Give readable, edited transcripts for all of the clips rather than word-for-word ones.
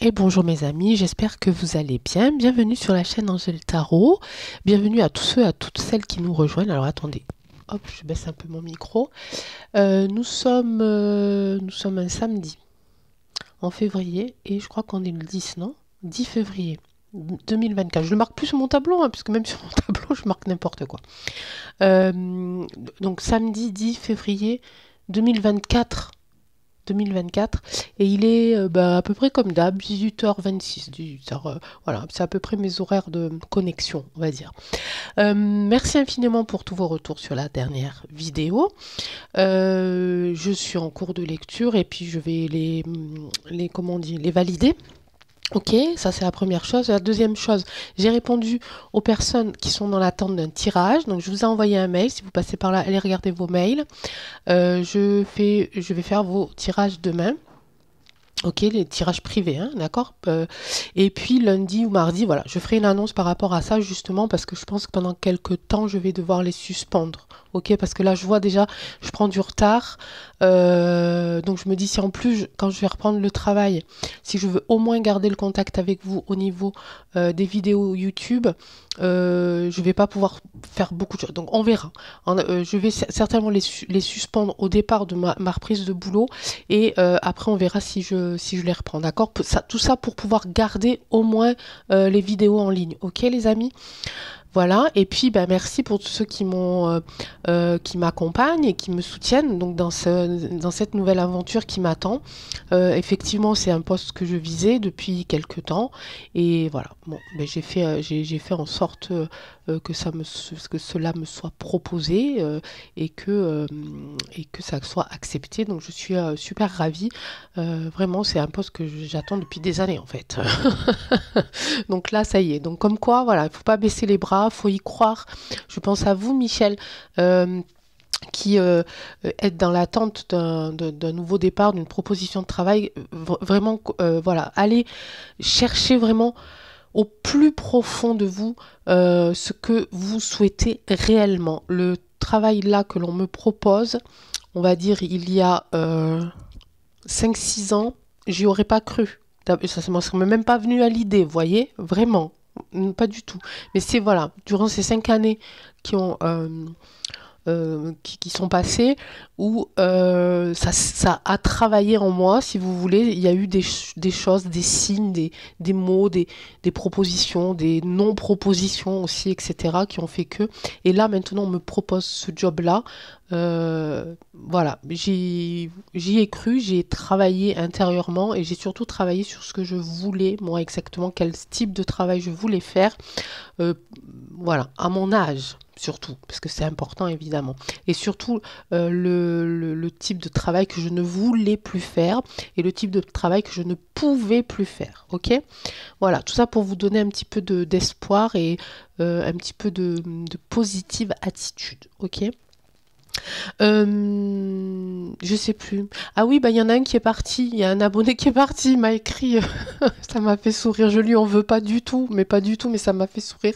Et bonjour mes amis, j'espère que vous allez bien. Bienvenue sur la chaîne Angèle Tarot. Bienvenue à tous ceux, à toutes celles qui nous rejoignent. Alors attendez, hop, je baisse un peu mon micro. Nous sommes un samedi en février et je crois qu'on est le 10, non? 10 février 2024. Je le marque plus sur mon tableau, hein, parce que même sur mon tableau, je marque n'importe quoi. Donc samedi 10 février 2024. 2024 et il est à peu près comme d'hab, 18h26, 18h, voilà, c'est à peu près mes horaires de connexion, on va dire. Merci infiniment pour tous vos retours sur la dernière vidéo. Je suis en cours de lecture et puis je vais les valider. Ok, ça c'est la première chose. La deuxième chose, j'ai répondu aux personnes qui sont dans l'attente d'un tirage. Donc je vous ai envoyé un mail. Si vous passez par là, allez regarder vos mails. Je vais faire vos tirages demain. Ok, les tirages privés, hein, d'accord. Et puis lundi ou mardi, voilà, je ferai une annonce par rapport à ça justement parce que je pense que pendant quelques temps, je vais devoir les suspendre. Ok, parce que là, je vois déjà, je prends du retard. Donc je me dis si en plus, quand je vais reprendre le travail, si je veux au moins garder le contact avec vous au niveau des vidéos YouTube, je vais pas pouvoir faire beaucoup de choses. Donc on verra. Je vais certainement les suspendre au départ de ma reprise de boulot et après on verra si je les reprends. D'accord? Tout ça pour pouvoir garder au moins les vidéos en ligne. Ok les amis? Voilà, et puis merci pour tous ceux qui m'accompagnent et qui me soutiennent donc dans cette nouvelle aventure qui m'attend. Effectivement, c'est un poste que je visais depuis quelques temps et voilà. Bon, j'ai fait en sorte que cela me soit proposé et que ça soit accepté. Donc je suis super ravie. Vraiment, c'est un poste que j'attends depuis des années en fait. Donc là, ça y est. Donc comme quoi, voilà, il ne faut pas baisser les bras, il faut y croire. Je pense à vous, Michel, qui êtes dans l'attente d'un nouveau départ, d'une proposition de travail. Vraiment, voilà, allez chercher vraiment au plus profond de vous ce que vous souhaitez réellement. Le travail là que l'on me propose, on va dire il y a 5-6 ans, j'y aurais pas cru. Ça ne serait même pas venu à l'idée, vous voyez, vraiment, pas du tout. Mais c'est voilà, durant ces 5 années qui sont passées, où ça a travaillé en moi, si vous voulez. Il y a eu des choses, des signes, des mots, des propositions, des non-propositions aussi, etc., qui ont fait que. Et là, maintenant, on me propose ce job-là. Voilà, j'y ai cru, j'ai travaillé intérieurement et j'ai surtout travaillé sur ce que je voulais, moi exactement, quel type de travail je voulais faire. Voilà, à mon âge surtout, parce que c'est important évidemment, et surtout le type de travail que je ne voulais plus faire et le type de travail que je ne pouvais plus faire, ok? Voilà, tout ça pour vous donner un petit peu d'espoir et un petit peu de positive attitude, ok? Je sais plus. Ah oui, il y en a un qui est parti. Il y a un abonné qui est parti. Il m'a écrit. Ça m'a fait sourire. Je lui en veux pas du tout, mais ça m'a fait sourire.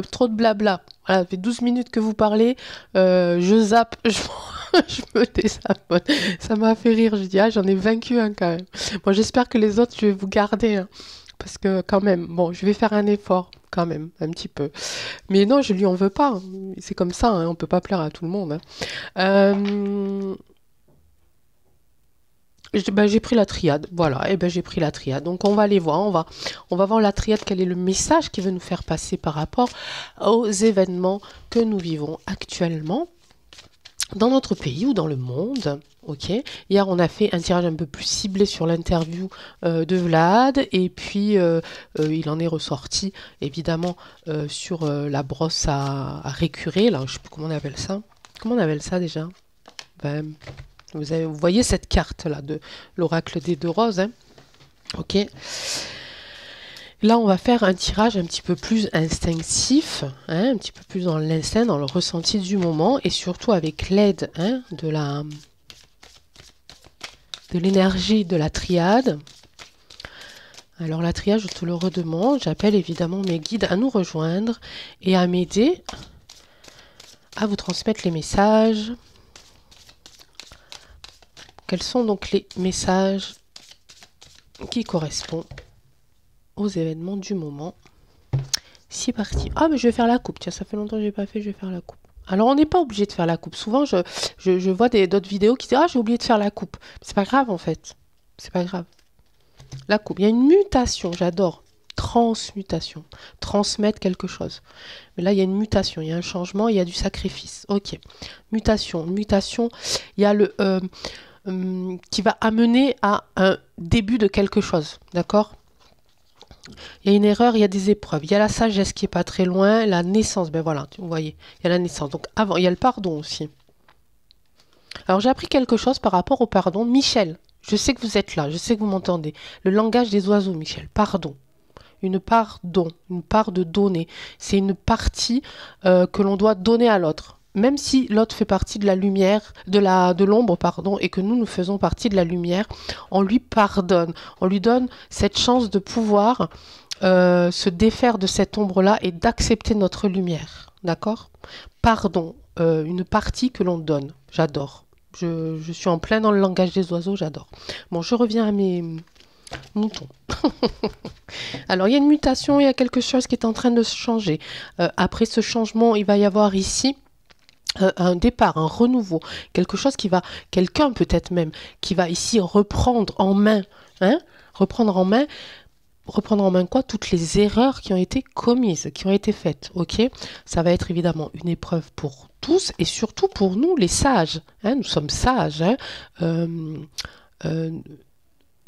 Trop de blabla. Voilà, ça fait 12 minutes que vous parlez. Je zappe. Je me désabonne. Ça m'a fait rire. Je dis, j'en ai vaincu un quand même. Bon, j'espère que les autres, je vais vous garder. Hein, parce que quand même, bon, je vais faire un effort. Quand même, un petit peu. Mais non, je lui en veux pas. Hein. C'est comme ça, hein, on peut pas plaire à tout le monde. Hein. J'ai pris la triade, voilà, et j'ai pris la triade. Donc on va aller voir, on va voir la triade, quel est le message qui veut nous faire passer par rapport aux événements que nous vivons actuellement dans notre pays ou dans le monde. Ok. Hier, on a fait un tirage un peu plus ciblé sur l'interview de Vlad, et puis il en est ressorti évidemment sur la brosse à récurer. Là, je sais plus comment on appelle ça. Comment on appelle ça déjà? Vous voyez cette carte là de l'oracle des deux roses. Hein, ok. Là, on va faire un tirage un petit peu plus instinctif, hein, un petit peu plus dans l'instinct, dans le ressenti du moment, et surtout avec l'aide de l'énergie de la triade. Alors la triade, je te le redemande, j'appelle évidemment mes guides à nous rejoindre et à m'aider à vous transmettre les messages. Quels sont donc les messages qui correspond aux événements du moment. C'est parti. Ah, mais je vais faire la coupe. Tiens, ça fait longtemps que je n'ai pas fait, je vais faire la coupe. Alors, on n'est pas obligé de faire la coupe. Souvent, je vois d'autres vidéos qui disent, ah, j'ai oublié de faire la coupe. C'est pas grave, en fait. C'est pas grave. La coupe. Il y a une mutation, j'adore. Transmutation. Transmettre quelque chose. Mais là, il y a une mutation, il y a un changement, il y a du sacrifice. Ok. Mutation. Mutation, il y a le... qui va amener à un début de quelque chose. D'accord ? Il y a une erreur, il y a des épreuves. Il y a la sagesse qui est pas très loin, la naissance. Ben voilà, vous voyez, il y a la naissance. Donc avant, il y a le pardon aussi. Alors j'ai appris quelque chose par rapport au pardon. Michel, je sais que vous êtes là, je sais que vous m'entendez. Le langage des oiseaux, Michel. Pardon. Une part de donner. C'est une partie que l'on doit donner à l'autre. Même si l'autre fait partie de la lumière, de l'ombre, pardon, et que nous faisons partie de la lumière, on lui pardonne. On lui donne cette chance de pouvoir se défaire de cette ombre-là et d'accepter notre lumière. D'accord ? Pardon, une partie que l'on donne. J'adore. Je suis en plein dans le langage des oiseaux, j'adore. Bon, je reviens à mes moutons. Alors, il y a une mutation, il y a quelque chose qui est en train de se changer. Après ce changement, il va y avoir ici un départ, un renouveau, quelque chose qui va, quelqu'un peut-être même, qui va ici reprendre en main, hein, reprendre en main quoi? Toutes les erreurs qui ont été commises, qui ont été faites, ok? Ça va être évidemment une épreuve pour tous et surtout pour nous, les sages, hein, nous sommes sages, hein,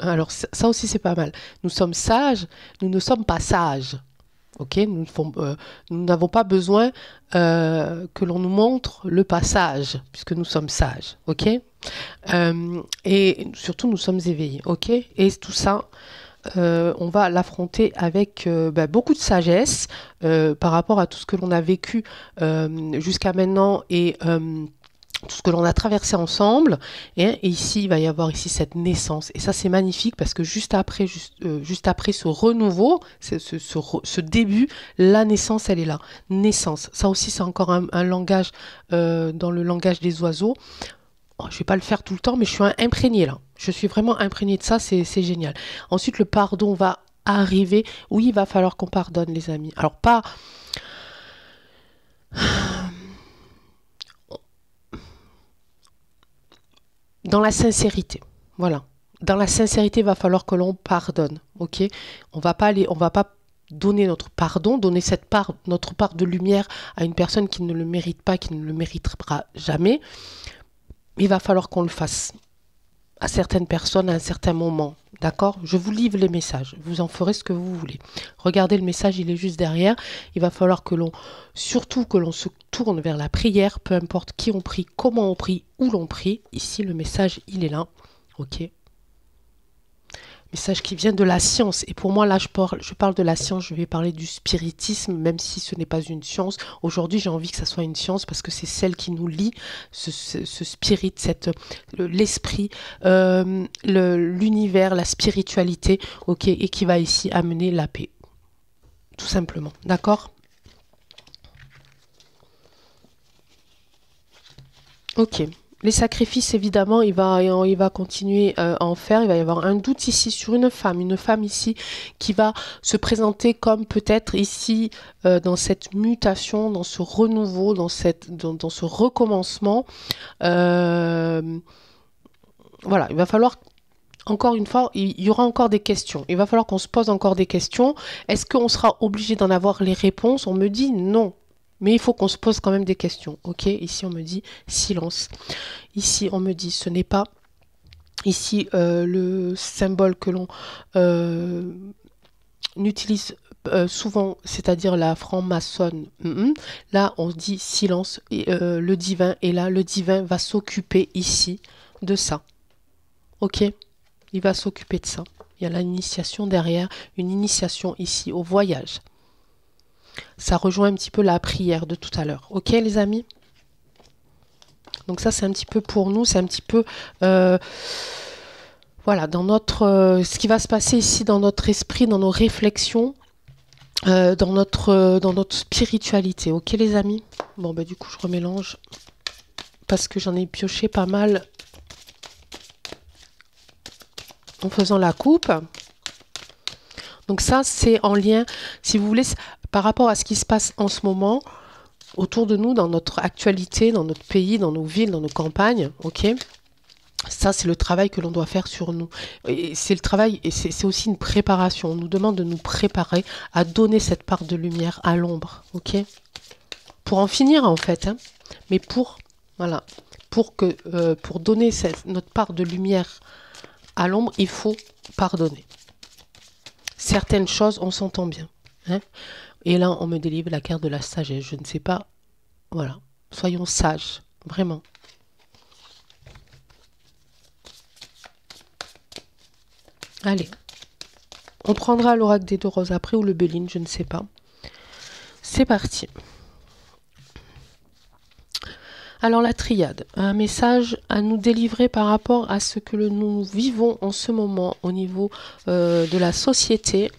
alors ça aussi c'est pas mal. Nous sommes sages, nous ne sommes pas sages. Ok, nous n'avons pas besoin que l'on nous montre le passage, puisque nous sommes sages. Ok, et surtout nous sommes éveillés. Ok, et tout ça, on va l'affronter avec beaucoup de sagesse par rapport à tout ce que l'on a vécu jusqu'à maintenant et tout ce que l'on a traversé ensemble, et ici il va y avoir ici cette naissance, et ça c'est magnifique parce que juste après ce renouveau, ce début, la naissance elle est là, naissance, ça aussi c'est encore un langage dans le langage des oiseaux. Oh, je vais pas le faire tout le temps, mais je suis imprégnée là, je suis vraiment imprégnée de ça, c'est génial. Ensuite le pardon va arriver, oui il va falloir qu'on pardonne les amis, alors pas... dans la sincérité, voilà. Dans la sincérité, il va falloir que l'on pardonne, ok? On va pas donner notre pardon, donner notre part de lumière à une personne qui ne le mérite pas, qui ne le méritera jamais. Il va falloir qu'on le fasse à certaines personnes à un certain moment, d'accord? Je vous livre les messages, vous en ferez ce que vous voulez. Regardez le message, il est juste derrière. Il va falloir surtout que l'on se tourne vers la prière, peu importe qui on prie, comment on prie, où l'on prie. Ici, le message, il est là, ok? Message qui vient de la science. Et pour moi, là, je parle de la science, je vais parler du spiritisme, même si ce n'est pas une science. Aujourd'hui, j'ai envie que ça soit une science parce que c'est celle qui nous lie, ce spirit, l'esprit, l'univers, la spiritualité, ok, et qui va ici amener la paix. Tout simplement. D'accord ? Ok. Les sacrifices, évidemment, il va continuer à en faire. Il va y avoir un doute ici sur une femme ici qui va se présenter comme peut-être ici dans cette mutation, dans ce renouveau, dans ce recommencement. Voilà, il va falloir, encore une fois, il y aura encore des questions. Il va falloir qu'on se pose encore des questions. Est-ce qu'on sera obligé d'en avoir les réponses? On me dit non. Mais il faut qu'on se pose quand même des questions, ok? Ici, on me dit silence. Ici, on me dit ce n'est pas. Ici, le symbole que l'on utilise souvent, c'est-à-dire la franc-maçonne. Là, on dit silence. Et, le divin est là. Le divin va s'occuper ici de ça. Ok? Il va s'occuper de ça. Il y a l'initiation derrière. Une initiation ici au voyage. Ça rejoint un petit peu la prière de tout à l'heure. Ok les amis? Donc ça c'est un petit peu pour nous, c'est un petit peu voilà, dans notre ce qui va se passer ici dans notre esprit, dans nos réflexions, dans notre spiritualité. Ok les amis? Bon bah du coup je remélange parce que j'en ai pioché pas mal en faisant la coupe. Donc ça, c'est en lien, si vous voulez, par rapport à ce qui se passe en ce moment autour de nous, dans notre actualité, dans notre pays, dans nos villes, dans nos campagnes, ok? Ça, c'est le travail que l'on doit faire sur nous. Et c'est le travail, et c'est aussi une préparation. On nous demande de nous préparer à donner cette part de lumière à l'ombre, ok? Pour en finir, en fait, hein, mais voilà, pour donner notre part de lumière à l'ombre, il faut pardonner. Certaines choses, on s'entend bien. Hein? Et là, on me délivre la carte de la sagesse. Je ne sais pas. Voilà. Soyons sages. Vraiment. Allez. On prendra l'oracle des 2 roses après ou le Béline, je ne sais pas. C'est parti. Alors la triade, un message à nous délivrer par rapport à ce que nous vivons en ce moment au niveau de la société,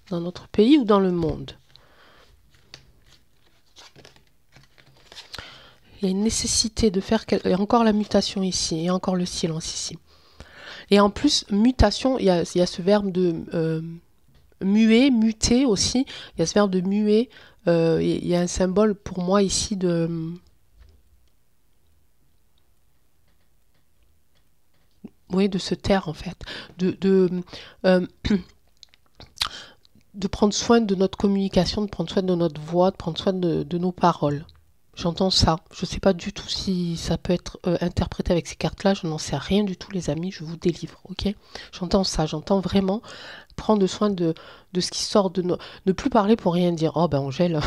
dans notre pays ou dans le monde. Il y a une nécessité de faire... Il y a encore la mutation ici, et encore le silence ici. Et en plus, mutation, il y a ce verbe de muer, muter aussi. Il y a ce verbe de muer. Il y a un symbole pour moi ici de... Oui, de se taire en fait. De prendre soin de notre communication, de prendre soin de notre voix, de prendre soin de nos paroles. J'entends ça. Je ne sais pas du tout si ça peut être interprété avec ces cartes-là. Je n'en sais rien du tout, les amis. Je vous délivre, ok? J'entends ça. J'entends vraiment prendre soin de ce qui sort de nos... Ne plus parler pour rien dire. Oh, ben Angèle,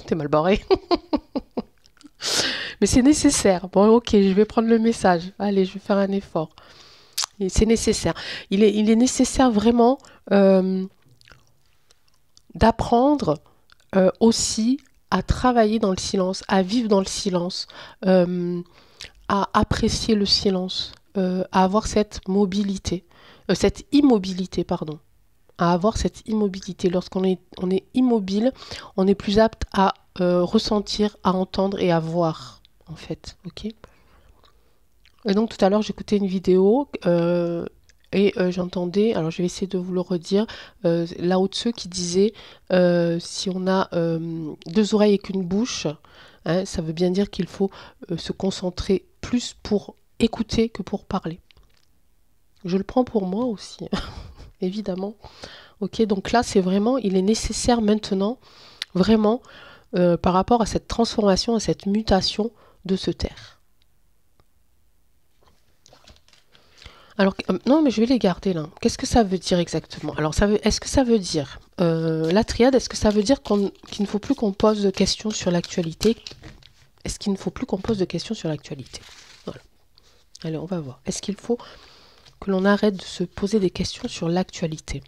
t'es mal barré. Mais c'est nécessaire. Bon, ok, je vais prendre le message. Allez, je vais faire un effort. C'est nécessaire. Il est nécessaire vraiment d'apprendre aussi à travailler dans le silence, à vivre dans le silence, à apprécier le silence, à avoir cette mobilité, cette immobilité, pardon. À avoir cette immobilité. Lorsqu'on est immobile, on est plus apte à ressentir, à entendre et à voir, en fait. Ok. Et donc tout à l'heure, j'écoutais une vidéo et j'entendais, alors je vais essayer de vous le redire, Lao Tzu qui disait si on a 2 oreilles et qu'une bouche, hein, ça veut bien dire qu'il faut se concentrer plus pour écouter que pour parler. Je le prends pour moi aussi, évidemment. Ok, donc là, c'est vraiment, il est nécessaire maintenant, vraiment, par rapport à cette transformation, à cette mutation, de se taire. Alors, non, mais je vais les garder là. Qu'est-ce que ça veut dire exactement? Alors, est-ce que ça veut dire, la triade, est-ce que ça veut dire qu'il ne faut plus qu'on pose de questions sur l'actualité? Est-ce qu'il ne faut plus qu'on pose de questions sur l'actualité? Voilà. Allez, on va voir. Est-ce qu'il faut que l'on arrête de se poser des questions sur l'actualité?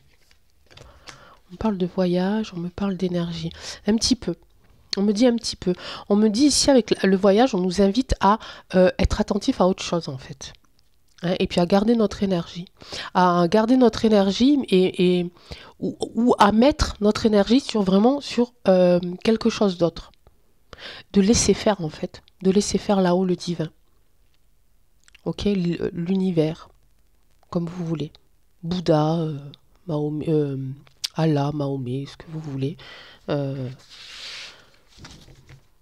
On parle de voyage, on me parle d'énergie. Un petit peu. On me dit un petit peu. On me dit ici, avec le voyage, on nous invite à être attentif à autre chose, en fait. Hein, et puis à garder notre énergie. À garder notre énergie ou à mettre notre énergie vraiment sur quelque chose d'autre. De laisser faire, en fait. De laisser faire là-haut le divin. Ok, l'univers. Comme vous voulez. Bouddha, Mahomet, Allah, Mahomet, ce que vous voulez.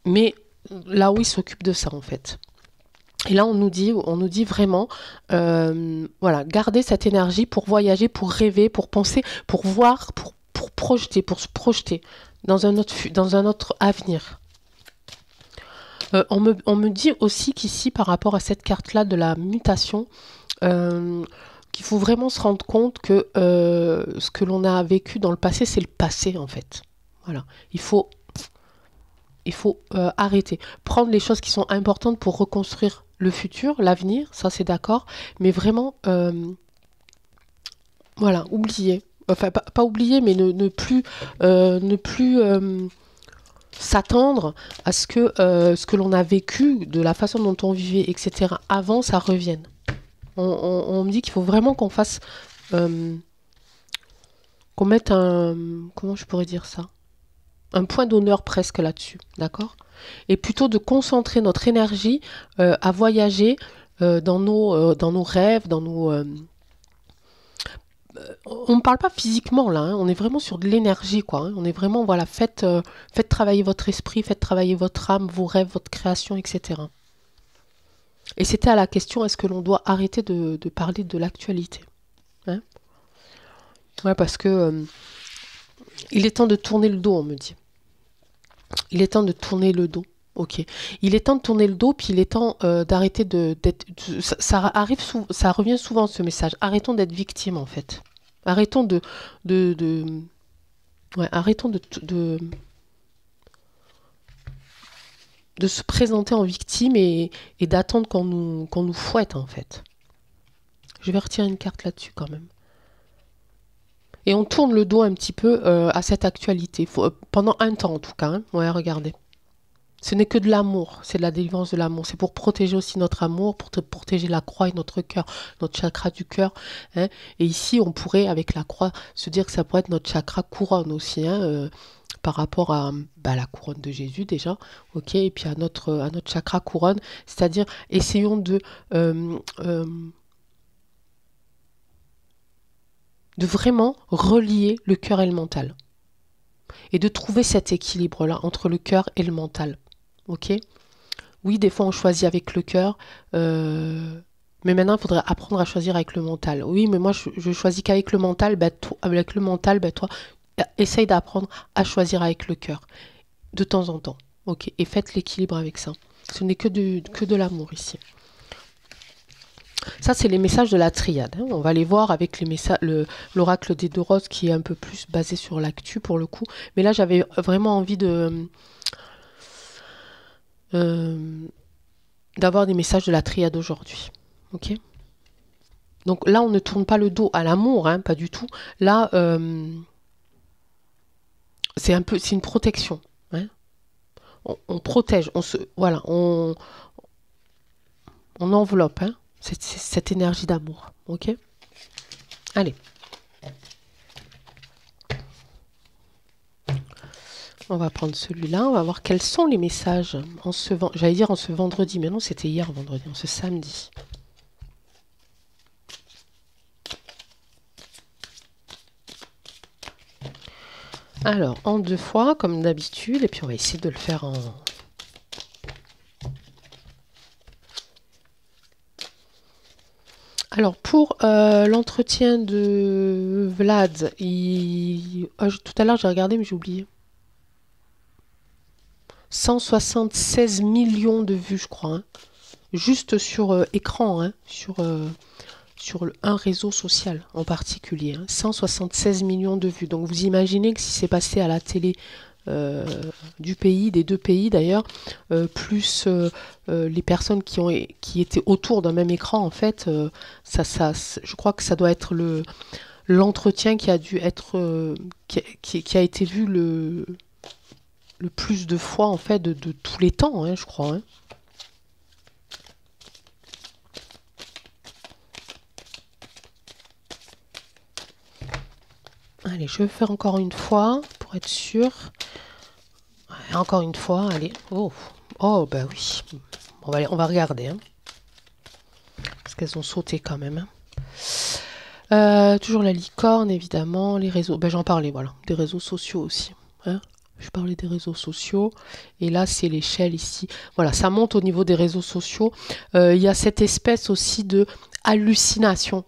Mais là où il s'occupe de ça, en fait. Et là, on nous dit vraiment, voilà, garder cette énergie pour voyager, pour rêver, pour penser, pour voir, pour projeter, pour se projeter dans un autre avenir. On me dit aussi qu'ici, par rapport à cette carte-là de la mutation, qu'il faut vraiment se rendre compte que ce que l'on a vécu dans le passé, c'est le passé, en fait. Voilà. Il faut arrêter. Prendre les choses qui sont importantes pour reconstruire le futur, l'avenir, ça c'est d'accord, mais vraiment, voilà, oublier. Enfin, pas oublier, mais ne plus s'attendre à ce que l'on a vécu, de la façon dont on vivait, etc. avant, ça revienne. On me dit qu'il faut vraiment qu'on fasse, qu'on mette comment je pourrais dire ça? Un point d'honneur presque là-dessus, d'accord? Et plutôt de concentrer notre énergie à voyager dans nos rêves, On ne parle pas physiquement là, hein, on est vraiment sur de l'énergie, quoi. Hein. On est vraiment, voilà, faites travailler votre esprit, faites travailler votre âme, vos rêves, votre création, etc. Et c'était à la question, est-ce que l'on doit arrêter de parler de l'actualité, hein? Ouais, parce que il est temps de tourner le dos, on me dit. Il est temps de tourner le dos. Ok. Il est temps de tourner le dos, puis il est temps d'arrêter d'être. Ça revient souvent ce message. Arrêtons d'être victimes en fait. Arrêtons de ouais, arrêtons de se présenter en victime et d'attendre qu'on nous fouette en fait. Je vais retirer une carte là-dessus quand même. Et on tourne le dos un petit peu à cette actualité. Pendant un temps en tout cas. Hein. Ouais, regardez. Ce n'est que de l'amour, c'est de la délivrance de l'amour. C'est pour protéger aussi notre amour, pour protéger la croix et notre cœur, notre chakra du cœur. Hein. Et ici, on pourrait, avec la croix, se dire que ça pourrait être notre chakra couronne aussi, hein, par rapport à la couronne de Jésus déjà, ok, et puis à notre chakra couronne. C'est-à-dire, essayons de vraiment relier le cœur et le mental. Et de trouver cet équilibre-là entre le cœur et le mental. Ok ? Oui, des fois on choisit avec le cœur, mais maintenant il faudrait apprendre à choisir avec le mental. Oui, mais moi je choisis qu'avec le mental, avec le mental, toi, essaye d'apprendre à choisir avec le cœur, de temps en temps. Ok, et faites l'équilibre avec ça. Ce n'est que de l'amour ici. Ça, c'est les messages de la triade. Hein. On va les voir avec les messages, l'oracle des deux roses qui est un peu plus basé sur l'actu pour le coup. Mais là, j'avais vraiment envie d'avoir des messages de la triade aujourd'hui. Ok ? Donc là, on ne tourne pas le dos à l'amour, hein, pas du tout. Là, c'est une protection. Hein. On protège, on enveloppe hein, cette énergie d'amour. Ok ? Allez. On va prendre celui-là, on va voir quels sont les messages j'allais dire en ce vendredi, mais non, c'était hier vendredi, en ce samedi. Alors, en 2 fois, comme d'habitude, et puis on va essayer de le faire en... Alors, pour l'entretien de Vlad, tout à l'heure j'ai regardé, mais j'ai oublié. 176 millions de vues, je crois. Hein. Juste sur écran, hein, sur un réseau social en particulier. Hein. 176 millions de vues. Donc vous imaginez que si c'est passé à la télé du pays, des deux pays d'ailleurs, plus les personnes qui étaient autour d'un même écran, en fait, je crois que ça doit être l'entretien qui a dû être... qui a été vu le plus de fois en fait de tous les temps, hein, je crois. Hein. Allez, je vais faire encore une fois pour être sûr. Ouais, encore une fois, allez. Oh, bah oui. On va regarder. Hein. Parce qu'elles ont sauté quand même. Hein. Toujours la licorne, évidemment. Les réseaux. Ben, j'en parlais, voilà. Des réseaux sociaux aussi. Hein. Je parlais des réseaux sociaux. Et là, c'est l'échelle ici. Voilà, ça monte au niveau des réseaux sociaux. Il y a cette espèce aussi de hallucination.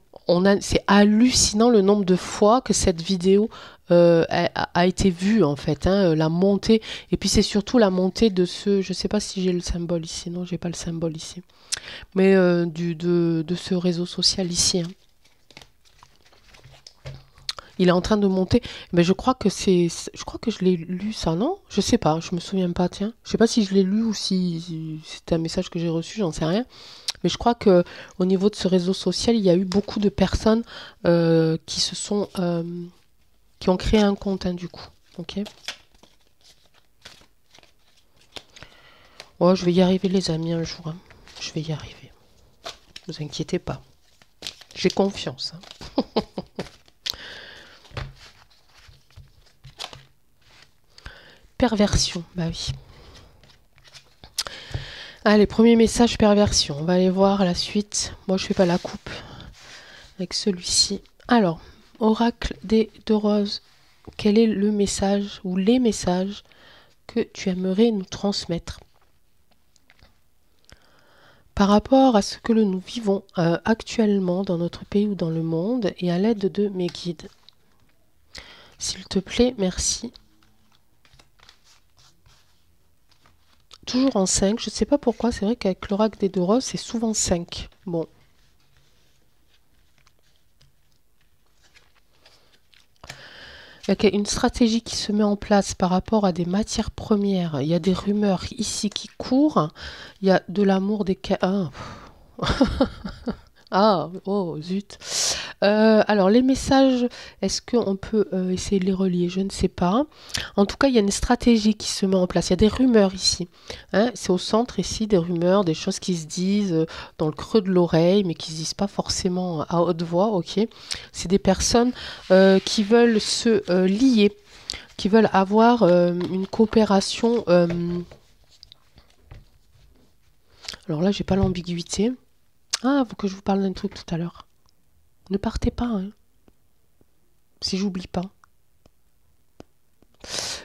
C'est hallucinant le nombre de fois que cette vidéo a été vue, en fait. Hein, la montée. Et puis, c'est surtout la montée de ce... Je ne sais pas si j'ai le symbole ici. Non, j'ai pas le symbole ici. Mais de ce réseau social ici. Hein. Il est en train de monter. Mais je crois que je l'ai lu ça, non? Je sais pas, je me souviens pas, tiens. Je sais pas si je l'ai lu ou si c'était un message que j'ai reçu, j'en sais rien. Mais je crois que au niveau de ce réseau social, il y a eu beaucoup de personnes qui ont créé un compte, hein, du coup. Ok. Oh, je vais y arriver, les amis, un jour. Hein. Je vais y arriver. Ne vous inquiétez pas. J'ai confiance. Hein. Perversion, bah oui. Allez, premier message perversion. On va aller voir la suite. Moi, je fais pas la coupe avec celui-ci. Alors, Oracle des deux roses, quel est le message ou les messages que tu aimerais nous transmettre par rapport à ce que nous vivons actuellement dans notre pays ou dans le monde et à l'aide de mes guides. S'il te plaît, merci. Toujours en 5, je ne sais pas pourquoi, c'est vrai qu'avec l'oracle des deux roses, c'est souvent 5. Bon. Il y a une stratégie qui se met en place par rapport à des matières premières. Il y a des rumeurs ici qui courent. Il y a de l'amour des... Ah, oh, zut. Alors, les messages, est-ce qu'on peut essayer de les relier? Je ne sais pas. En tout cas, il y a une stratégie qui se met en place. Il y a des rumeurs ici. Hein, c'est au centre ici, des rumeurs, des choses qui se disent dans le creux de l'oreille, mais qui ne se disent pas forcément à haute voix. Ok. C'est des personnes qui veulent se lier, qui veulent avoir une coopération. Alors là, j'ai pas l'ambiguïté. Ah, faut que je vous parle d'un truc tout à l'heure. Ne partez pas, hein, si j'oublie pas.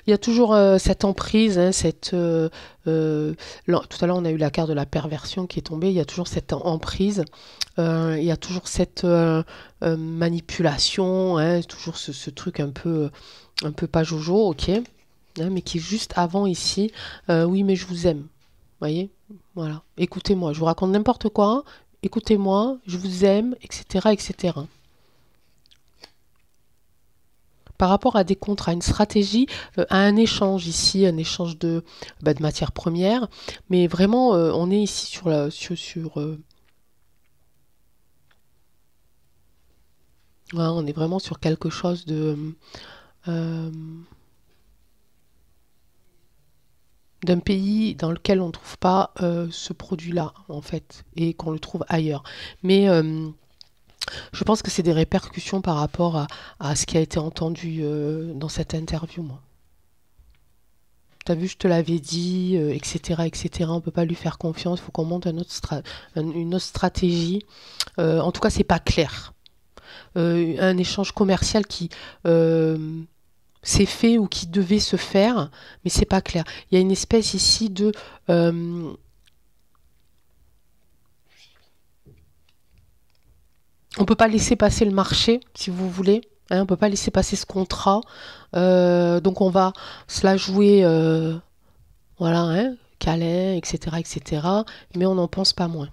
Il y a toujours cette emprise, hein, tout à l'heure on a eu la carte de la perversion qui est tombée, il y a toujours cette emprise, il y a toujours cette manipulation, hein, toujours ce truc un peu pas jojo, ok, hein, mais qui est juste avant ici, oui mais je vous aime, voyez, voilà, écoutez-moi, je vous raconte n'importe quoi, écoutez-moi, je vous aime, etc., etc. Par rapport à des contrats, une stratégie, à un échange ici, un échange de matières premières, mais vraiment, on est ici sur voilà, on est vraiment sur quelque chose d'un pays dans lequel on ne trouve pas ce produit-là, en fait, et qu'on le trouve ailleurs. Mais je pense que c'est des répercussions par rapport à ce qui a été entendu dans cette interview, moi. T'as vu, je te l'avais dit, etc., etc. On ne peut pas lui faire confiance, il faut qu'on monte une autre stratégie. En tout cas, c'est pas clair. Un échange commercial qui s'est fait ou qui devait se faire, mais c'est pas clair. Il y a une espèce ici de... on peut pas laisser passer le marché, si vous voulez. Hein, on peut pas laisser passer ce contrat. Donc on va se la jouer... voilà, hein, câlin, etc., etc. Mais on n'en pense pas moins.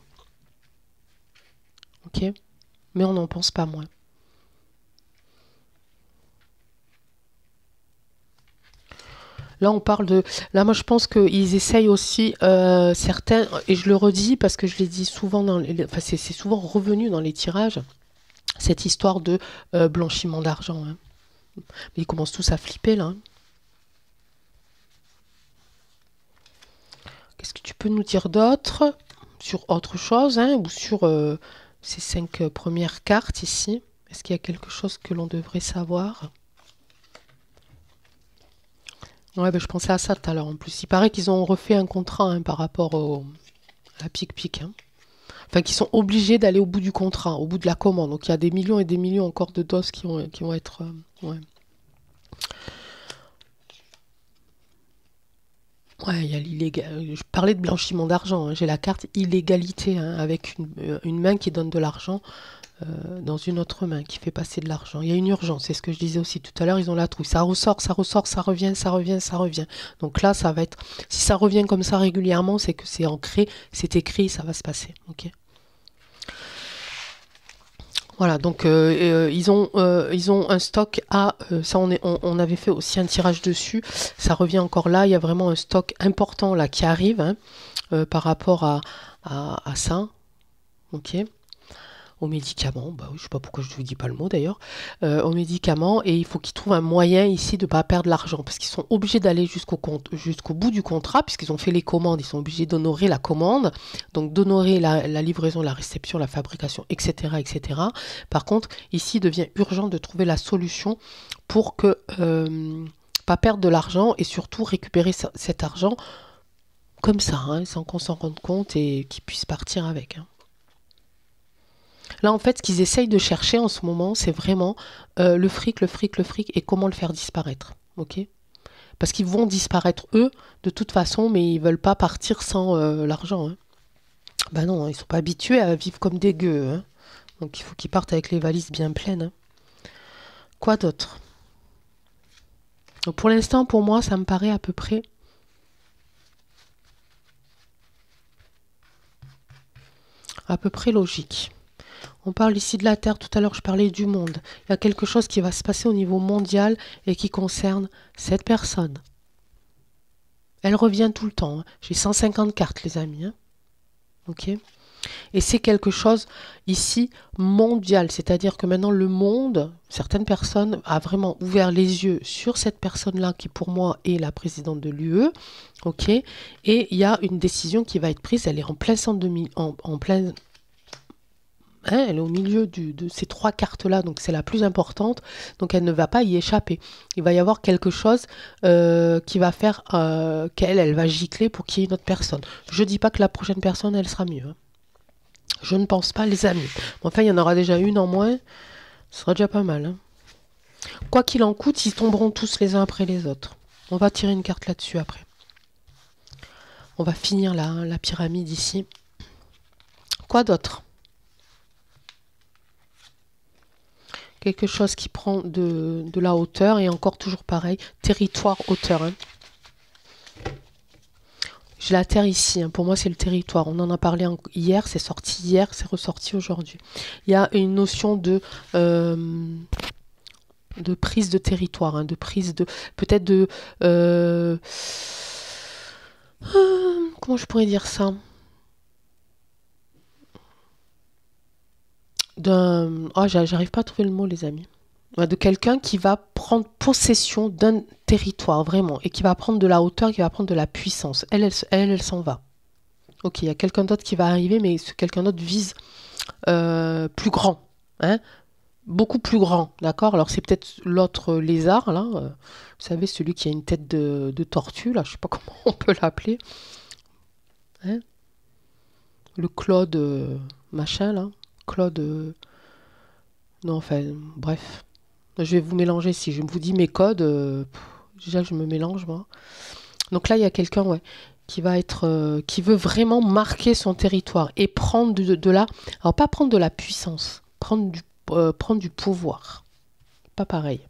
Ok? Mais on n'en pense pas moins. Là, on parle de... Là, moi, je pense qu'ils essayent aussi, certains, et je le redis parce que je l'ai dit souvent, enfin, c'est souvent revenu dans les tirages, cette histoire de blanchiment d'argent. Hein. Ils commencent tous à flipper, là. Hein. Qu'est-ce que tu peux nous dire d'autre sur autre chose, hein, ou sur ces 5 premières cartes ici? Est-ce qu'il y a quelque chose que l'on devrait savoir? Ouais, ben, je pensais à ça tout à l'heure en plus. Il paraît qu'ils ont refait un contrat hein, par rapport à la pic-pic. Hein. Enfin, qu'ils sont obligés d'aller au bout du contrat, au bout de la commande. Donc il y a des millions et des millions encore de doses qui vont être... ouais. Ouais, il y a l'illégal. Je parlais de blanchiment d'argent. Hein. J'ai la carte illégalité hein, avec une main qui donne de l'argent dans une autre main qui fait passer de l'argent. Il y a une urgence, c'est ce que je disais aussi tout à l'heure, ils ont la trouille. Ça ressort, ça ressort, ça revient, ça revient, ça revient. Donc là, ça va être... Si ça revient comme ça régulièrement, c'est que c'est ancré, c'est écrit, ça va se passer. Ok. Voilà, donc ils ont un stock à... ça, on avait fait aussi un tirage dessus. Ça revient encore là. Il y a vraiment un stock important là qui arrive hein, par rapport à ça. Ok. Aux médicaments, bah oui, je sais pas pourquoi je ne vous dis pas le mot d'ailleurs, aux médicaments, et il faut qu'ils trouvent un moyen ici de ne pas perdre l'argent, parce qu'ils sont obligés d'aller jusqu'au bout du contrat, puisqu'ils ont fait les commandes, ils sont obligés d'honorer la commande, donc d'honorer la livraison, la réception, la fabrication, etc., etc. Par contre, ici, il devient urgent de trouver la solution pour que pas perdre de l'argent, et surtout récupérer cet argent comme ça, hein, sans qu'on s'en rende compte, et qu'ils puissent partir avec. Hein. Là, en fait, ce qu'ils essayent de chercher en ce moment, c'est vraiment le fric, le fric, le fric et comment le faire disparaître. Ok? Parce qu'ils vont disparaître eux, de toute façon, mais ils veulent pas partir sans l'argent. Hein. Bah non, hein, ils sont pas habitués à vivre comme des gueux. Hein. Donc il faut qu'ils partent avec les valises bien pleines. Hein. Quoi d'autre? Donc, pour l'instant, pour moi, ça me paraît à peu près logique. On parle ici de la Terre, tout à l'heure je parlais du monde. Il y a quelque chose qui va se passer au niveau mondial et qui concerne cette personne. Elle revient tout le temps. Hein. J'ai 150 cartes, les amis. Hein. Ok. Et c'est quelque chose ici mondial, c'est-à-dire que maintenant le monde, certaines personnes a vraiment ouvert les yeux sur cette personne-là qui pour moi est la présidente de l'UE, ok. Et il y a une décision qui va être prise, elle est en plein centre en plein, hein, elle est au milieu de ces trois cartes-là, donc c'est la plus importante, donc elle ne va pas y échapper. Il va y avoir quelque chose qui va faire elle va gicler pour qu'il y ait une autre personne. Je dis pas que la prochaine personne, elle sera mieux. Hein. Je ne pense pas, les amis. Enfin, il y en aura déjà une en moins. Ce sera déjà pas mal. Hein. Quoi qu'il en coûte, ils tomberont tous les uns après les autres. On va tirer une carte là-dessus après. On va finir la pyramide ici. Quoi d'autre? Quelque chose qui prend de la hauteur et encore toujours pareil. Territoire, hauteur. Hein. J'ai la terre ici, hein. Pour moi c'est le territoire. On en a parlé hier, c'est sorti hier, c'est ressorti aujourd'hui. Il y a une notion de prise de territoire, hein, de prise de... Peut-être de... comment je pourrais dire ça? J'arrive pas à trouver le mot, les amis. Ouais, de quelqu'un qui va prendre possession d'un territoire, vraiment, et qui va prendre de la hauteur, qui va prendre de la puissance. Elle s'en va. Ok, il y a quelqu'un d'autre qui va arriver, mais ce quelqu'un d'autre vise plus grand. Hein, beaucoup plus grand, d'accord? Alors c'est peut-être l'autre lézard, là. Vous savez, celui qui a une tête de tortue, là. Je sais pas comment on peut l'appeler. Hein, le Claude machin, là. Claude... non, enfin, bref. Je vais vous mélanger si je vous dis mes codes. Déjà, je me mélange, moi. Donc là, il y a quelqu'un, ouais, qui va être... qui veut vraiment marquer son territoire et prendre de la... Alors, pas prendre de la puissance, prendre du pouvoir. Pas pareil.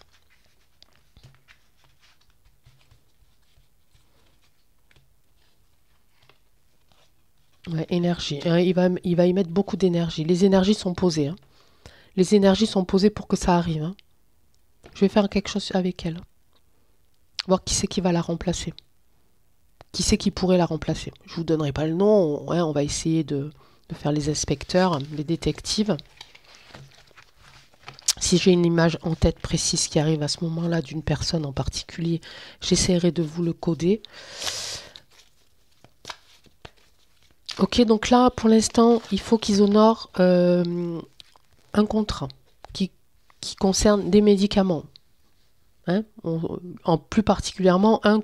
Ouais, énergie. Il va y mettre beaucoup d'énergie. Les énergies sont posées. Hein. Les énergies sont posées pour que ça arrive. Hein. Je vais faire quelque chose avec elle. Voir qui c'est qui va la remplacer. Qui c'est qui pourrait la remplacer. Je vous donnerai pas le nom. On va essayer de faire les inspecteurs, les détectives. Si j'ai une image en tête précise qui arrive à ce moment-là d'une personne en particulier, j'essaierai de vous le coder. Ok, donc là, pour l'instant, il faut qu'ils honorent un contrat qui concerne des médicaments. Hein, en plus particulièrement un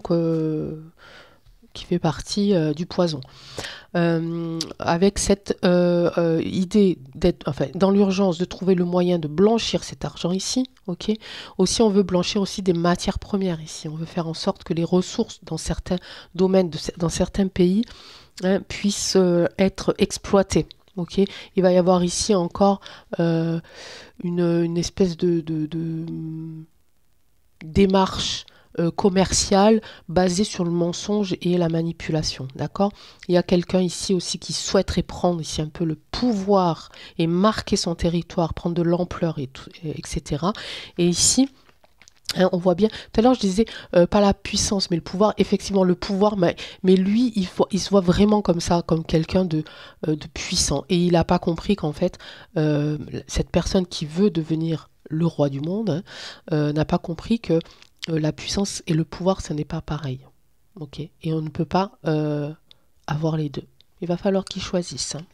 qui fait partie du poison. Avec cette idée d'être enfin, dans l'urgence de trouver le moyen de blanchir cet argent ici. Okay. Aussi, on veut blanchir aussi des matières premières ici. On veut faire en sorte que les ressources dans certains domaines, dans certains pays, hein, puissent être exploitées. Okay. Il va y avoir ici encore une espèce de démarche commerciale basée sur le mensonge et la manipulation, d'accord? Il y a quelqu'un ici aussi qui souhaiterait prendre ici un peu le pouvoir et marquer son territoire, prendre de l'ampleur et tout, etc. Et ici, hein, on voit bien, tout à l'heure je disais pas la puissance mais le pouvoir, effectivement le pouvoir, mais lui il se voit vraiment comme ça, comme quelqu'un de puissant et il n'a pas compris qu'en fait cette personne qui veut devenir le roi du monde n'a pas compris que la puissance et le pouvoir ce n'est pas pareil, ok, et on ne peut pas avoir les deux, il va falloir qu'ils choisissent, hein.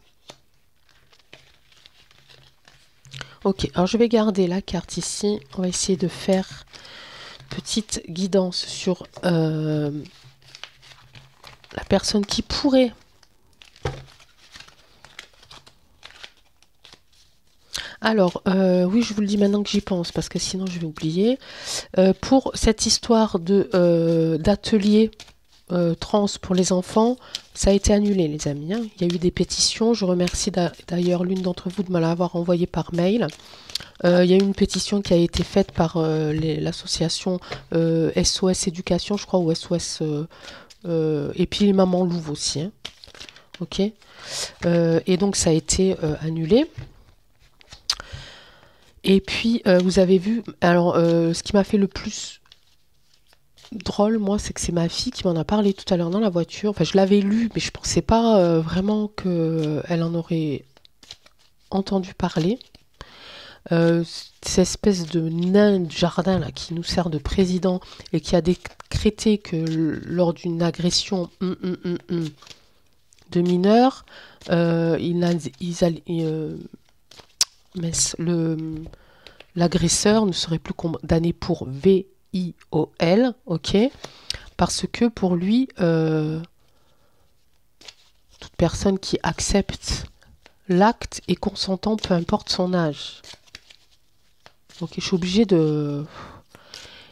Ok, alors je vais garder la carte ici, on va essayer de faire petite guidance sur la personne qui pourrait Alors, oui, je vous le dis maintenant que j'y pense, parce que sinon je vais oublier. Pour cette histoire d'atelier trans pour les enfants, ça a été annulé, les amis, hein. Il y a eu des pétitions. Je remercie d'ailleurs l'une d'entre vous de me l'avoir envoyé par mail. Il y a eu une pétition qui a été faite par l'association SOS Éducation, je crois, ou SOS... et puis les mamans Louve aussi, hein. Ok. Et donc ça a été annulé. Et puis vous avez vu, alors ce qui m'a fait le plus drôle, moi, c'est que c'est ma fille qui m'en a parlé tout à l'heure dans la voiture. Enfin, je l'avais lu, mais je pensais pas vraiment qu'elle en aurait entendu parler. Cette espèce de nain de jardin là, qui nous sert de président et qui a décrété que lors d'une agression de mineurs, l'agresseur ne serait plus condamné pour VIOL, ok, parce que pour lui, toute personne qui accepte l'acte est consentant, peu importe son âge. Donc je suis obligée de...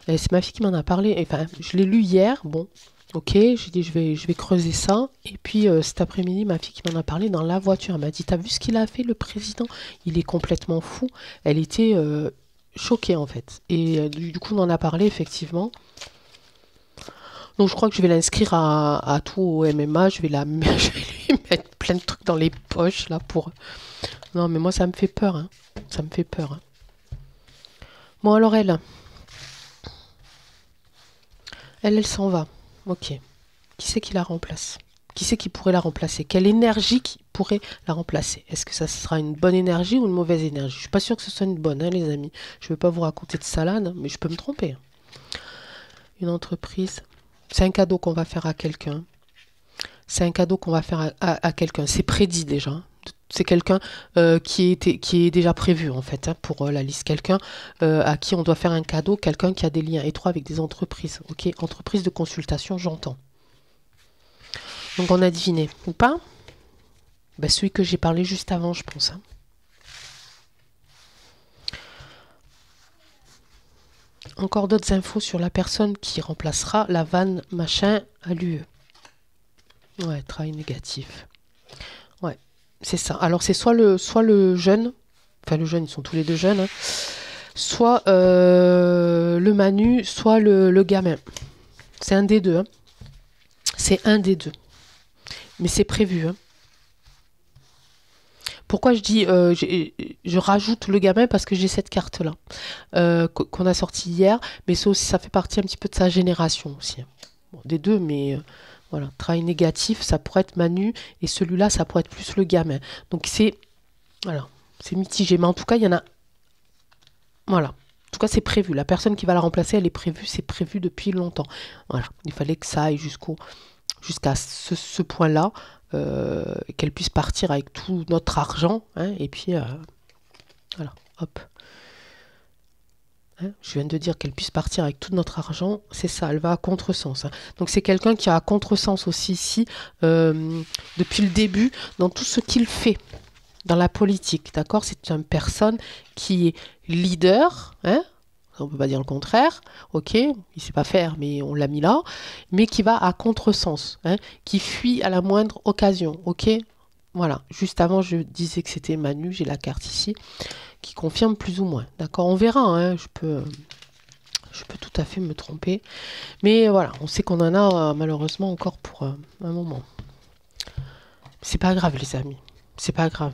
C'est ma fille qui m'en a parlé. Enfin, je l'ai lu hier. Bon, ok, j'ai dit je vais creuser ça. Et puis cet après-midi, ma fille qui m'en a parlé dans la voiture, elle m'a dit, t'as vu ce qu'il a fait le président? Il est complètement fou. Elle était choquée en fait. Et du coup, on en a parlé effectivement. Donc je crois que je vais l'inscrire à tout au MMA. Je vais lui mettre plein de trucs dans les poches là pour... Non mais moi ça me fait peur, hein. Ça me fait peur, hein. Bon alors elle s'en va. Ok. Qui c'est qui la remplace? Qui c'est qui pourrait la remplacer? Quelle énergie qui pourrait la remplacer? Est-ce que ça sera une bonne énergie ou une mauvaise énergie? Je suis pas sûre que ce soit une bonne, hein, les amis. Je ne vais pas vous raconter de salade, mais je peux me tromper. Une entreprise. C'est un cadeau qu'on va faire à quelqu'un. C'est un cadeau qu'on va faire à quelqu'un. C'est prédit déjà. C'est quelqu'un qui est déjà prévu en fait, hein, pour la liste. Quelqu'un à qui on doit faire un cadeau, quelqu'un qui a des liens étroits avec des entreprises. Ok, entreprise de consultation, j'entends. Donc on a deviné, ou pas? Ben, celui que j'ai parlé juste avant, je pense, hein. Encore d'autres infos sur la personne qui remplacera la vanne machin à l'UE. Ouais, travail négatif. Ouais, c'est ça. Alors c'est soit le jeune, enfin le jeune, ils sont tous les deux jeunes, hein, soit le Manu, soit le gamin. C'est un des deux, hein. C'est un des deux. Mais c'est prévu, hein. Pourquoi je dis, je rajoute le gamin parce que j'ai cette carte-là qu'on a sortie hier, mais ça aussi, ça fait partie un petit peu de sa génération aussi, hein. Bon, des deux, mais voilà, travail négatif, ça pourrait être Manu, et celui-là, ça pourrait être plus le gamin. Donc c'est, voilà, c'est mitigé, mais en tout cas, il y en a, voilà. En tout cas, c'est prévu. La personne qui va la remplacer, elle est prévue, c'est prévu depuis longtemps. Voilà, il fallait que ça aille jusqu'à ce point-là, qu'elle puisse partir avec tout notre argent, hein, et puis voilà, hop. Hein, je viens de dire qu'elle puisse partir avec tout notre argent, c'est ça, elle va à contresens, hein. Donc c'est quelqu'un qui a à contresens aussi ici, depuis le début, dans tout ce qu'il fait, dans la politique, d'accord? C'est une personne qui est leader, hein? On ne peut pas dire le contraire, ok, il ne sait pas faire, mais on l'a mis là, mais qui va à contresens, hein, qui fuit à la moindre occasion, ok? Voilà, juste avant, je disais que c'était Manu, j'ai la carte ici, qui confirme plus ou moins, d'accord? On verra, hein, je peux tout à fait me tromper, mais voilà, on sait qu'on en a malheureusement encore pour un moment. C'est pas grave, les amis, c'est pas grave.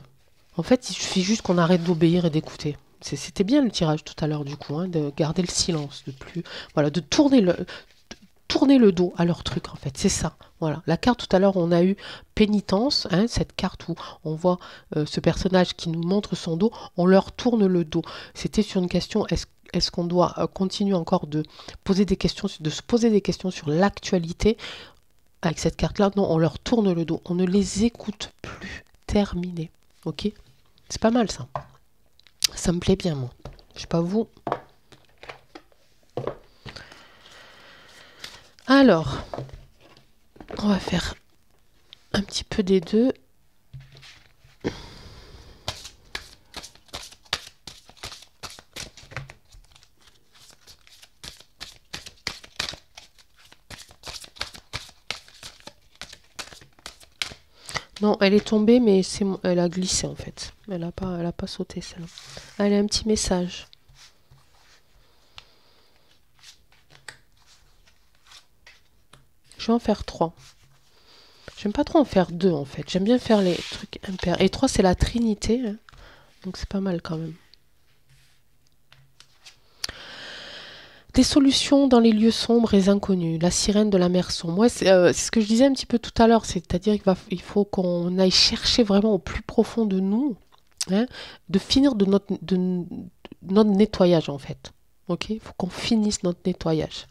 En fait, il suffit juste qu'on arrête d'obéir et d'écouter. C'était bien le tirage tout à l'heure du coup, hein, de garder le silence, voilà, de tourner le dos à leur truc en fait, c'est ça. Voilà, la carte tout à l'heure on a eu pénitence, hein, cette carte où on voit ce personnage qui nous montre son dos, on leur tourne le dos. C'était sur une question, est-ce qu'on doit continuer encore de se poser des questions sur l'actualité avec cette carte-là? Non, on leur tourne le dos, on ne les écoute plus. Terminé, ok? C'est pas mal ça. Ça me plaît bien, moi. Je sais pas vous. Alors, on va faire un petit peu des deux. Non, elle est tombée, mais elle a glissé en fait. Elle a pas sauté celle-là. Elle a un petit message. Je vais en faire 3. J'aime pas trop en faire 2 en fait. J'aime bien faire les trucs impairs. Et 3 c'est la Trinité, hein. Donc c'est pas mal quand même. Des solutions dans les lieux sombres et inconnus. La sirène de la mer sombre. Moi, c'est ce que je disais un petit peu tout à l'heure. C'est-à-dire qu'il faut qu'on aille chercher vraiment au plus profond de nous, hein, de finir de notre nettoyage en fait. Ok, il faut qu'on finisse notre nettoyage.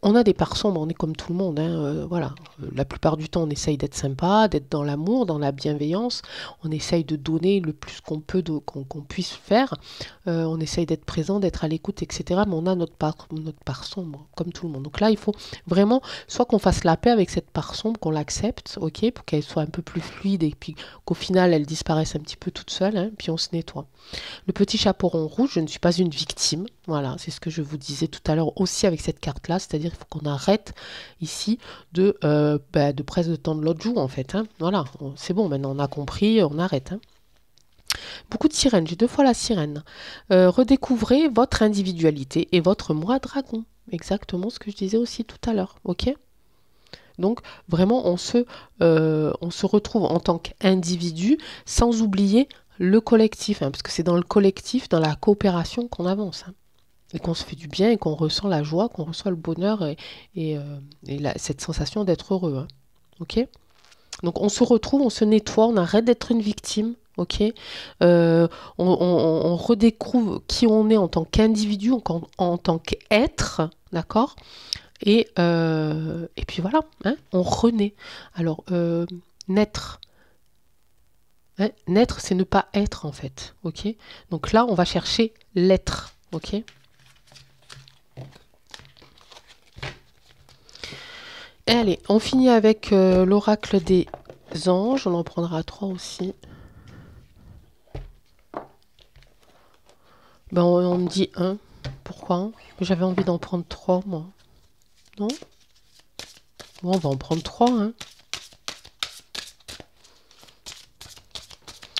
On a des parts sombres, on est comme tout le monde, hein, voilà. La plupart du temps, on essaye d'être sympa, d'être dans l'amour, dans la bienveillance. On essaye de donner le plus qu'on peut, qu'on puisse faire. On essaye d'être présent, d'être à l'écoute, etc. Mais on a notre part sombre, comme tout le monde. Donc là, il faut vraiment, soit qu'on fasse la paix avec cette part sombre, qu'on l'accepte, ok, pour qu'elle soit un peu plus fluide et puis qu'au final, elle disparaisse un petit peu toute seule, hein, puis on se nettoie. Le petit chaperon rouge, je ne suis pas une victime. Voilà, c'est ce que je vous disais tout à l'heure aussi avec cette carte-là. C'est-à-dire qu'il faut qu'on arrête ici de presque de tendre l'autre joue en fait, hein. Voilà, c'est bon, maintenant on a compris, on arrête, hein. Beaucoup de sirènes, j'ai 2 fois la sirène. Redécouvrez votre individualité et votre moi dragon. Exactement ce que je disais aussi tout à l'heure, ok? Donc vraiment, on se retrouve en tant qu'individu sans oublier le collectif, hein, parce que c'est dans le collectif, dans la coopération qu'on avance, hein, et qu'on se fait du bien et qu'on ressent la joie, qu'on reçoit le bonheur et cette sensation d'être heureux, hein, ok? Donc on se retrouve, on se nettoie, on arrête d'être une victime, ok? On redécouvre qui on est en tant qu'individu, en tant qu'être, d'accord? Et puis voilà, hein, on renaît. Alors, naître. Hein, naître, c'est ne pas être en fait. Ok. Donc là, on va chercher l'être. Ok. Et allez, on finit avec l'oracle des anges. On en prendra 3 aussi. Ben, on me dit 1. Pourquoi? J'avais envie d'en prendre 3, moi. Non? Bon, on va en prendre 3, hein.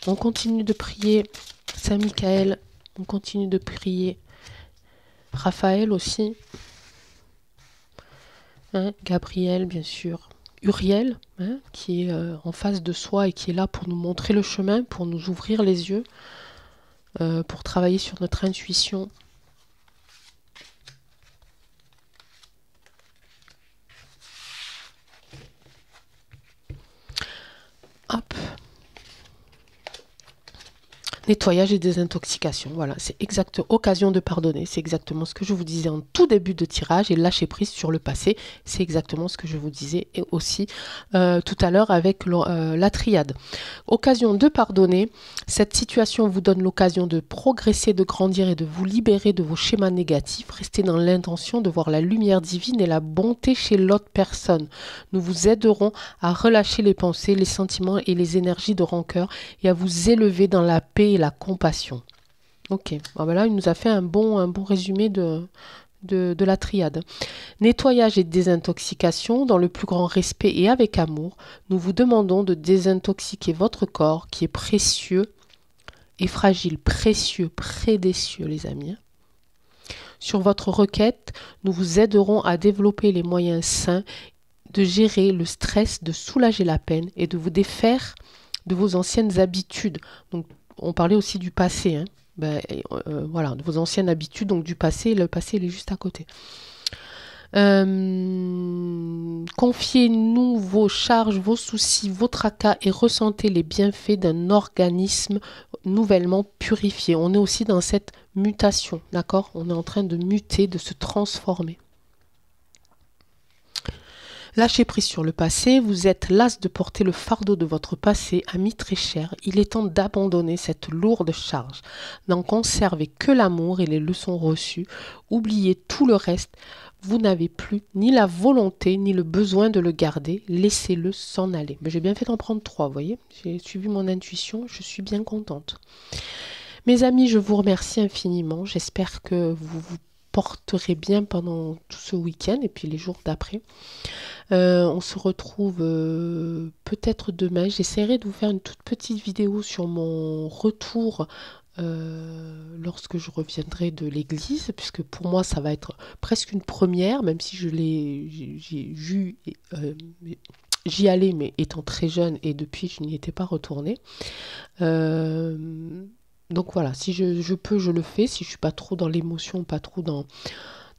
On continue de prier Saint Michael. On continue de prier Raphaël aussi. Hein, Gabriel, bien sûr. Uriel, hein, qui est en face de soi et qui est là pour nous montrer le chemin, pour nous ouvrir les yeux, pour travailler sur notre intuition. Hop. Nettoyage et désintoxication, voilà, c'est exact. Occasion de pardonner, c'est exactement ce que je vous disais en tout début de tirage, et lâcher prise sur le passé, c'est exactement ce que je vous disais et aussi tout à l'heure avec la triade. Occasion de pardonner, cette situation vous donne l'occasion de progresser, de grandir et de vous libérer de vos schémas négatifs. Restez dans l'intention de voir la lumière divine et la bonté chez l'autre personne. Nous vous aiderons à relâcher les pensées, les sentiments et les énergies de rancœur et à vous élever dans la paix et la compassion. Ok, bon, ben là il nous a fait un bon résumé de la triade. Nettoyage et désintoxication dans le plus grand respect et avec amour. Nous vous demandons de désintoxiquer votre corps qui est précieux et fragile, précieux, près des cieux les amis. Sur votre requête, nous vous aiderons à développer les moyens sains de gérer le stress, de soulager la peine et de vous défaire de vos anciennes habitudes. Donc, on parlait aussi du passé, hein. Voilà, de vos anciennes habitudes, donc du passé, le passé il est juste à côté. Confiez-nous vos charges, vos soucis, vos tracas et ressentez les bienfaits d'un organisme nouvellement purifié. On est aussi dans cette mutation, d'accord? On est en train de muter, de se transformer. Lâchez prise sur le passé, vous êtes las de porter le fardeau de votre passé, ami très cher. Il est temps d'abandonner cette lourde charge, n'en conservez que l'amour et les leçons reçues. Oubliez tout le reste, vous n'avez plus ni la volonté ni le besoin de le garder, laissez-le s'en aller. Mais j'ai bien fait d'en prendre 3, vous voyez, j'ai suivi mon intuition, je suis bien contente. Mes amis, je vous remercie infiniment, j'espère que vous porterai bien pendant tout ce week-end et puis les jours d'après. On se retrouve peut-être demain. J'essaierai de vous faire une toute petite vidéo sur mon retour lorsque je reviendrai de l'église, puisque pour moi ça va être presque une première, même si j'ai vu, j'y allais, mais étant très jeune et depuis je n'y étais pas retournée. Donc voilà, si je peux, je le fais. Si je suis pas trop dans l'émotion, pas trop dans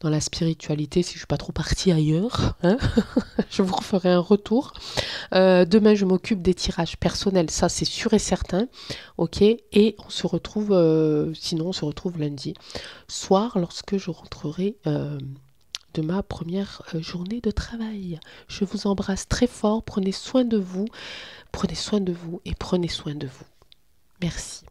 la spiritualité, si je suis pas trop partie ailleurs, hein, je vous referai un retour. Demain, je m'occupe des tirages personnels, ça c'est sûr et certain. Ok, et on se retrouve, sinon on se retrouve lundi soir lorsque je rentrerai de ma première journée de travail. Je vous embrasse très fort, prenez soin de vous et prenez soin de vous. Merci.